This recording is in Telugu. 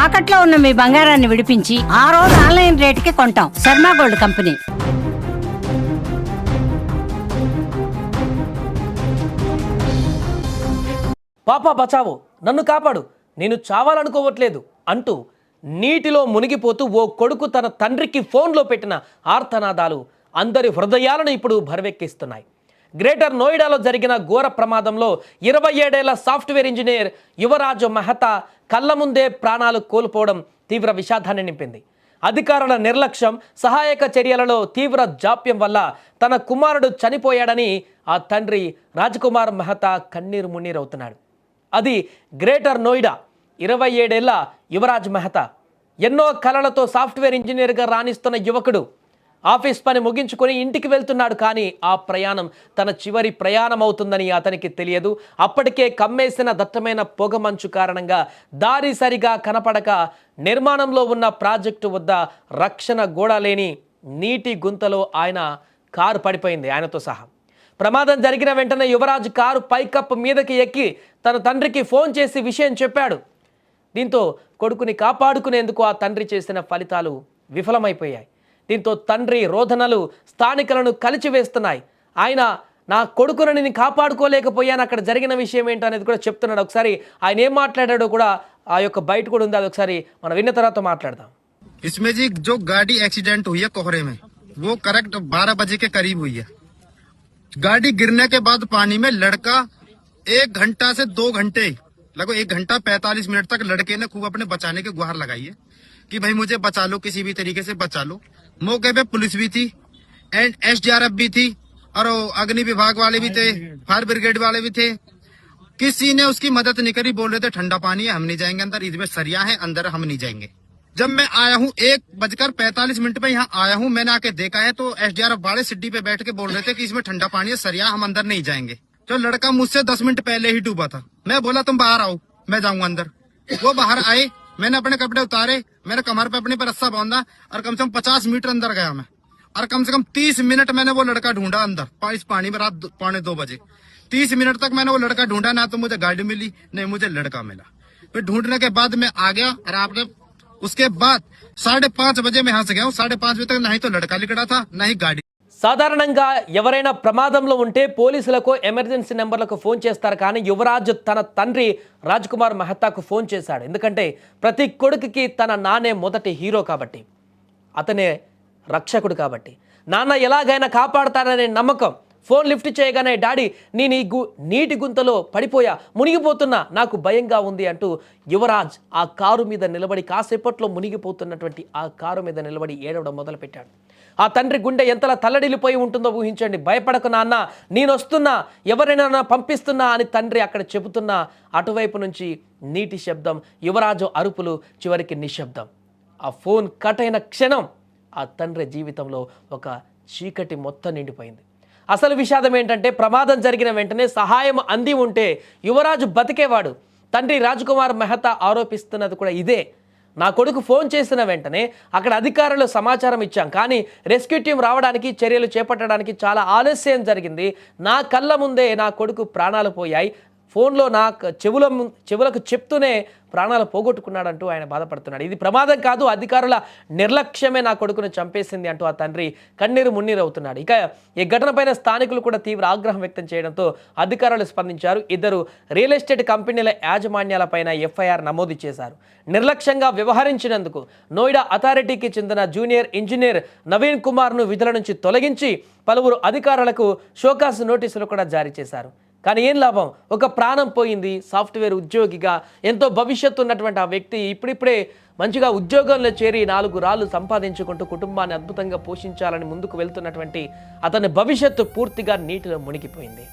తాకట్లో ఉన్న మీ బంగారాన్ని విడిపించి ఆ రోజు ఆన్లైన్ రేటుకి కొంటాం. Sharma gold company. పాపా బచావో, నన్ను కాపాడు, నేను చావాలనుకోవట్లేదు అంటూ నీటిలో మునిగిపోతూ ఓ కొడుకు తన తండ్రికి ఫోన్లో పెట్టిన ఆర్తనాదాలు అందరి హృదయాలను ఇప్పుడు బరువెక్కిస్తున్నాయి. గ్రేటర్ నోయిడాలో జరిగిన ఘోర ప్రమాదంలో 27 ఏళ్ల సాఫ్ట్వేర్ ఇంజనీర్ యువరాజు మెహతా కళ్ళ ముందే ప్రాణాలు కోల్పోవడం తీవ్ర విషాదాన్ని నింపింది. అధికారుల నిర్లక్ష్యం, సహాయక చర్యలలో తీవ్ర జాప్యం వల్ల తన కుమారుడు చనిపోయాడని ఆ తండ్రి రాజ్కుమార్ మెహతా కన్నీరు మున్నీరవుతున్నాడు. అది గ్రేటర్ నోయిడా 27 ఏళ్ల యువరాజ్ మెహతా. ఎన్నో కలలతో సాఫ్ట్వేర్ ఇంజనీర్గా రాణిస్తున్న యువకుడు ఆఫీస్ పని ముగించుకొని ఇంటికి వెళ్తున్నాడు. కానీ ఆ ప్రయాణం తన చివరి ప్రయాణం అవుతుందని అతనికి తెలియదు. అప్పటికే కమ్మేసిన దట్టమైన పొగమంచు కారణంగా దారి సరిగా కనపడక నిర్మాణంలో ఉన్న ప్రాజెక్టు వద్ద రక్షణ గోడ లేని నీటి గుంతలో ఆయన కారు పడిపోయింది ఆయనతో సహా. ప్రమాదం జరిగిన వెంటనే యువరాజ్ కారు పైకప్పు మీదకి ఎక్కి తన తండ్రికి ఫోన్ చేసి విషయం చెప్పాడు. దీంతో కొడుకుని కాపాడుకునేందుకు ఆ తండ్రి చేసిన ఫలితాలు విఫలమైపోయాయి. దీంతో తండ్రి రోదనలు స్థానికులను కలిచివేస్తున్నాయి. ఆయన నా కొడుకును నేను కాపాడుకోలేకపోయాను, అక్కడ జరిగిన విషయం ఏంటనేది కూడా చెప్తున్నాడు. ఒకసారి ఆయన ఏం మాట్లాడాడో కూడా ఆ యొక్క బయట కూడా ఉంది, అది ఒకసారి మనం విన్న తర్వాత మాట్లాడదాం. इसमें जी जो गाड़ी एक्सीडेंट हुई है कोहरे में, वो करेक्ट 12 बजे के करीब हुई है। गाड़ी गिरने के बाद पानी में लड़का 1 घंटा से 2 घंटे, लगभग 1 घंटा 45 मिनट तक लड़के ने खूब अपने बचाने की गुहार लगाई है कि भाई मुझे बचा लो, किसी भी तरीके से बचा लो। मौके पे पुलिस भी थी एंड SDRF भी थी और अग्नि विभाग वाले भी थे, फायर ब्रिगेड वाले भी थे। किसी ने उसकी मदद नहीं करी। बोल रहे थे ठंडा पानी है, हम नहीं जाएंगे अंदर, इसमें सरिया है अंदर, हम नहीं जाएंगे। जब मैं आया हूँ 1:45 पे यहाँ आया हूँ, मैंने आके देखा है तो SDRF वाले सिड्डी पे बैठ के बोल रहे थे कि इसमें ठंडा पानी है, सरिया, हम अंदर नहीं जाएंगे। जो लड़का मुझसे 10 मिनट पहले ही डूबा था, मैं बोला तुम बाहर आओ, मैं जाऊंगा अंदर। वो बाहर आए, मैंने अपने कपड़े उतारे, मैंने कमर पे अपने पर रस्सा बांधा और कम से कम 50 मीटर अंदर गया मैं, और कम से कम 30 मिनट मैंने वो लड़का ढूंढा अंदर इस पानी में। रात 1:45 बजे 30 मिनट तक मैंने वो लड़का ढूंढा, ना तो मुझे गाड़ी मिली नहीं मुझे लड़का मिला। फिर ढूंढने के बाद मैं आ गया और आपने उसके बाद 5:30 बजे मैं यहाँ से गया हूँ। 5:30 बजे तक ना ही तो लड़का लिखड़ा था ना ही गाड़ी। సాధారణంగా ఎవరైనా ప్రమాదంలో ఉంటే పోలీసులకు ఎమర్జెన్సీ నెంబర్లకు ఫోన్ చేస్తారు. కానీ యువరాజ్ తన తండ్రి రాజ్కుమార్ మెహతాకు ఫోన్ చేశాడు. ఎందుకంటే ప్రతి కొడుకుకి తన నాన్నే మొదటి హీరో కాబట్టి, అతనే రక్షకుడు కాబట్టి, నాన్న ఎలాగైనా కాపాడతాడనే నమ్మకం. ఫోన్ లిఫ్ట్ చేయగానే డాడీ నేను ఈ నీటి గుంతలో పడిపోయా, మునిగిపోతున్నా, నాకు భయంగా ఉంది అంటూ యువరాజ్ ఆ కారు మీద నిలబడి కాసేపట్లో మునిగిపోతున్నటువంటి ఆ కారు మీద నిలబడి ఏడవడం మొదలుపెట్టాడు. ఆ తండ్రి గుండె ఎంతలా తల్లడిల్లిపోయి ఉంటుందో ఊహించండి. భయపడకు నాన్న, నేను వస్తున్నా, ఎవరైనా పంపిస్తున్నా అని తండ్రి అక్కడ చెబుతున్నా అటువైపు నుంచి నీటి శబ్దం, యువరాజు అరుపులు, చివరికి నిశ్శబ్దం. ఆ ఫోన్ కట్ అయిన క్షణం ఆ తండ్రి జీవితంలో ఒక చీకటి మొత్తం నిండిపోయింది. అసలు విషాదం ఏంటంటే ప్రమాదం జరిగిన వెంటనే సహాయం అంది ఉంటే యువరాజు బతికేవాడు. తండ్రి రాజ్కుమార్ మెహతా ఆరోపిస్తున్నది కూడా ఇదే. నా కొడుకు ఫోన్ చేసిన వెంటనే అక్కడ అధికారులు సమాచారం ఇచ్చాం, కానీ రెస్క్యూ టీం రావడానికి, చర్యలు చేపట్టడానికి చాలా ఆలస్యం జరిగింది. నా కళ్ళ ముందే నా కొడుకు ప్రాణాలు పోయాయి. ఫోన్లో నా చెవులకు చెప్తూనే ప్రాణాలు పోగొట్టుకున్నాడంటూ ఆయన బాధపడుతున్నాడు. ఇది ప్రమాదం కాదు, అధికారుల నిర్లక్ష్యమే నా కొడుకును చంపేసింది అంటూ ఆ తండ్రి కన్నీరు మున్నీరు అవుతున్నాడు. ఇక ఈ ఘటనపైన స్థానికులు కూడా తీవ్ర ఆగ్రహం వ్యక్తం చేయడంతో అధికారులు స్పందించారు. 2 రియల్ ఎస్టేట్ కంపెనీల యాజమాన్యాలపైన FIR నమోదు చేశారు. నిర్లక్ష్యంగా వ్యవహరించినందుకు నోయిడా అథారిటీకి చెందిన జూనియర్ ఇంజనీర్ నవీన్ కుమార్ను విధుల నుంచి తొలగించి పలువురు అధికారులకు షోకాస్ నోటీసులు కూడా జారీ చేశారు. కానీ ఏం లాభం, ఒక ప్రాణం పోయింది. సాఫ్ట్వేర్ ఉద్యోగిగా ఎంతో భవిష్యత్తు ఉన్నటువంటి ఆ వ్యక్తి ఇప్పుడిప్పుడే మంచిగా ఉద్యోగంలో చేరి 4 రాళ్ళు సంపాదించుకుంటూ కుటుంబాన్ని అద్భుతంగా పోషించాలని ముందుకు వెళ్తున్నటువంటి అతని భవిష్యత్తు పూర్తిగా నీటిలో మునిగిపోయింది.